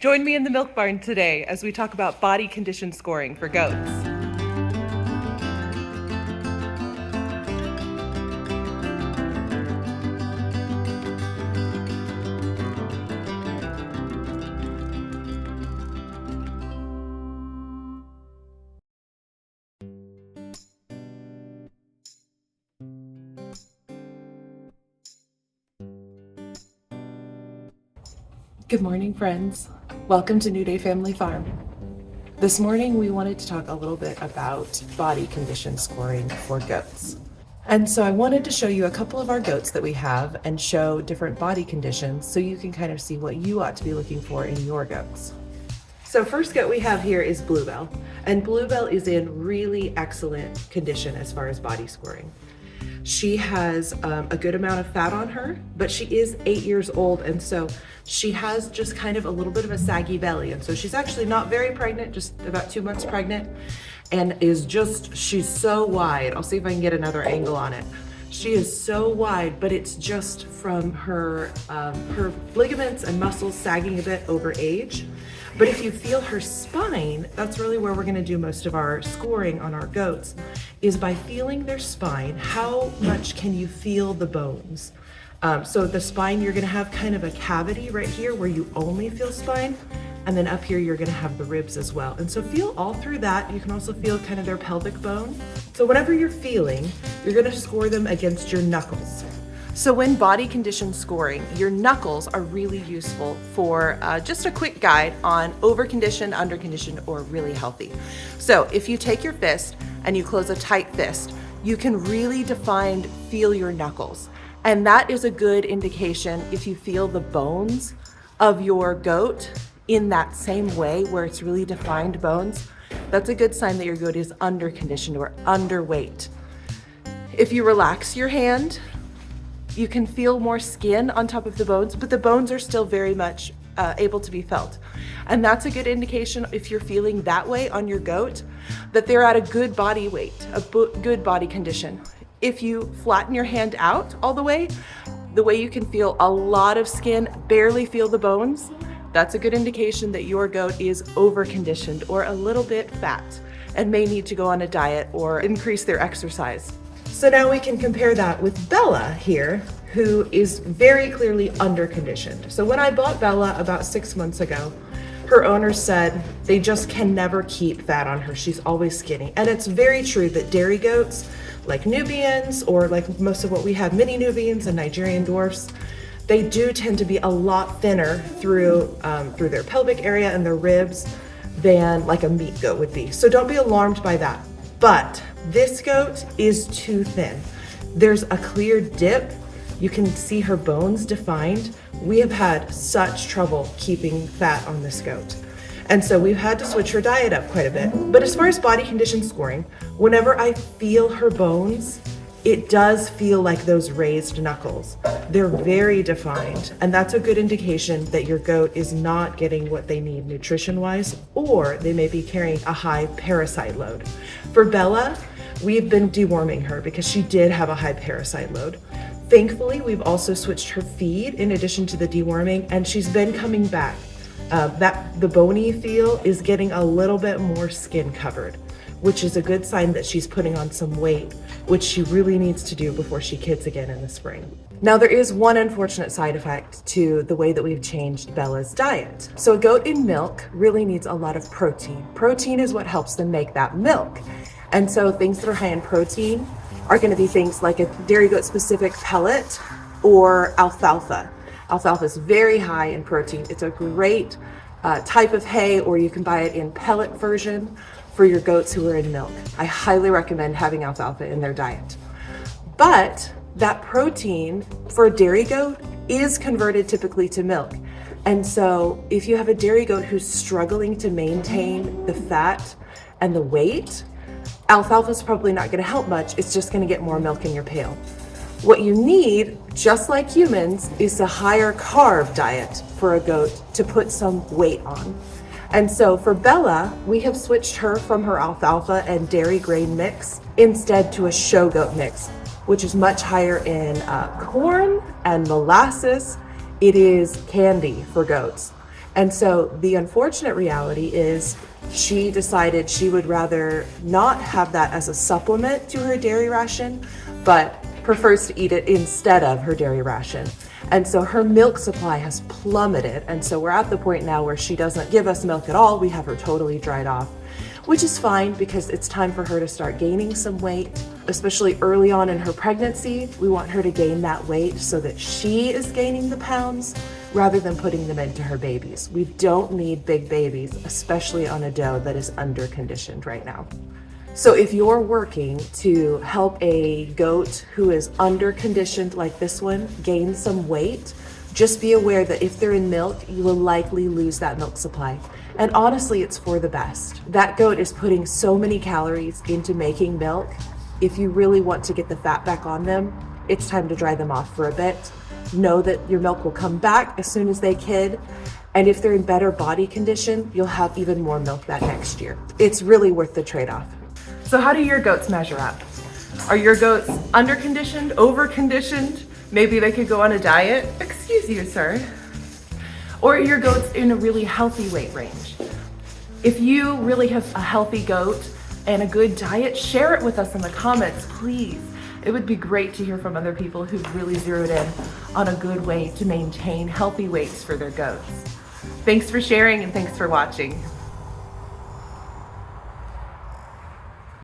Join me in the milk barn today as we talk about body condition scoring for goats. Good morning, friends. Welcome to New Day Family Farm. This morning we wanted to talk a little bit about body condition scoring for goats. And so I wanted to show you a couple of our goats that we have and show different body conditions so you can kind of see what you ought to be looking for in your goats. So first goat we have here is Bluebell, and Bluebell is in really excellent condition as far as body scoring. She has a good amount of fat on her, but she is 8 years old, and so she has just kind of a little bit of a saggy belly. And so she's actually not very pregnant, just about 2 months pregnant, and she's so wide. I'll see if I can get another angle on it. She is so wide, but it's just from her ligaments and muscles sagging a bit over age. But if you feel her spine, that's really where we're gonna do most of our scoring on our goats, is by feeling their spine. How much can you feel the bones? So the spine, you're gonna have kind of a cavity right here where you only feel spine, and then up here you're gonna have the ribs as well. And so feel all through that. You can also feel kind of their pelvic bone. So whatever you're feeling, you're gonna score them against your knuckles. So when body condition scoring, your knuckles are really useful for just a quick guide on overconditioned, underconditioned, or really healthy. So if you take your fist and you close a tight fist, you can really feel your knuckles. And that is a good indication if you feel the bones of your goat in that same way where it's really defined bones. That's a good sign that your goat is underconditioned or underweight. If you relax your hand, you can feel more skin on top of the bones, but the bones are still very much able to be felt. And that's a good indication if you're feeling that way on your goat, that they're at a good body weight, good body condition. If you flatten your hand out all the way you can feel a lot of skin, barely feel the bones, that's a good indication that your goat is overconditioned or a little bit fat and may need to go on a diet or increase their exercise. So now we can compare that with Bella here, who is very clearly underconditioned. So when I bought Bella about 6 months ago, her owner said they just can never keep fat on her. She's always skinny. And it's very true that dairy goats, like Nubians, or like most of what we have, mini Nubians and Nigerian dwarfs, they do tend to be a lot thinner through their pelvic area and their ribs than like a meat goat would be. So don't be alarmed by that. But this goat is too thin. There's a clear dip. You can see her bones defined. We have had such trouble keeping fat on this goat. And so we've had to switch her diet up quite a bit. But as far as body condition scoring, whenever I feel her bones, it does feel like those raised knuckles. They're very defined, and that's a good indication that your goat is not getting what they need nutrition-wise, or they may be carrying a high parasite load. For Bella, we've been deworming her because she did have a high parasite load. Thankfully, we've also switched her feed in addition to the deworming, and she's been coming back. The bony feel is getting a little bit more skin covered, which is a good sign that she's putting on some weight, which she really needs to do before she kids again in the spring. Now, there is one unfortunate side effect to the way that we've changed Bella's diet. So a goat in milk really needs a lot of protein. Protein is what helps them make that milk. And so things that are high in protein are gonna be things like a dairy goat specific pellet or alfalfa. Alfalfa is very high in protein. It's a great type of hay, or you can buy it in pellet version for your goats who are in milk. I highly recommend having alfalfa in their diet. But that protein for a dairy goat is converted typically to milk. And so if you have a dairy goat who's struggling to maintain the fat and the weight, alfalfa is probably not gonna help much. It's just gonna get more milk in your pail. What you need, just like humans, is a higher carb diet for a goat to put some weight on. And so for Bella, we have switched her from her alfalfa and dairy grain mix instead to a show goat mix, which is much higher in corn and molasses. It is candy for goats. And so the unfortunate reality is she decided she would rather not have that as a supplement to her dairy ration, but prefers to eat it instead of her dairy ration. And so her milk supply has plummeted. And so we're at the point now where she doesn't give us milk at all. We have her totally dried off, which is fine because it's time for her to start gaining some weight, especially early on in her pregnancy. We want her to gain that weight so that she is gaining the pounds rather than putting them into her babies. We don't need big babies, especially on a doe that is under-conditioned right now. So if you're working to help a goat who is under-conditioned like this one gain some weight, just be aware that if they're in milk, you will likely lose that milk supply. And honestly, it's for the best. That goat is putting so many calories into making milk. If you really want to get the fat back on them, it's time to dry them off for a bit. Know that your milk will come back as soon as they kid. And if they're in better body condition, you'll have even more milk that next year. It's really worth the trade-off. So how do your goats measure up? Are your goats under-conditioned, over-conditioned? Maybe they could go on a diet. Excuse you, sir. Or are your goats in a really healthy weight range? If you really have a healthy goat and a good diet, share it with us in the comments, please. It would be great to hear from other people who've really zeroed in on a good way to maintain healthy weights for their goats. Thanks for sharing and thanks for watching.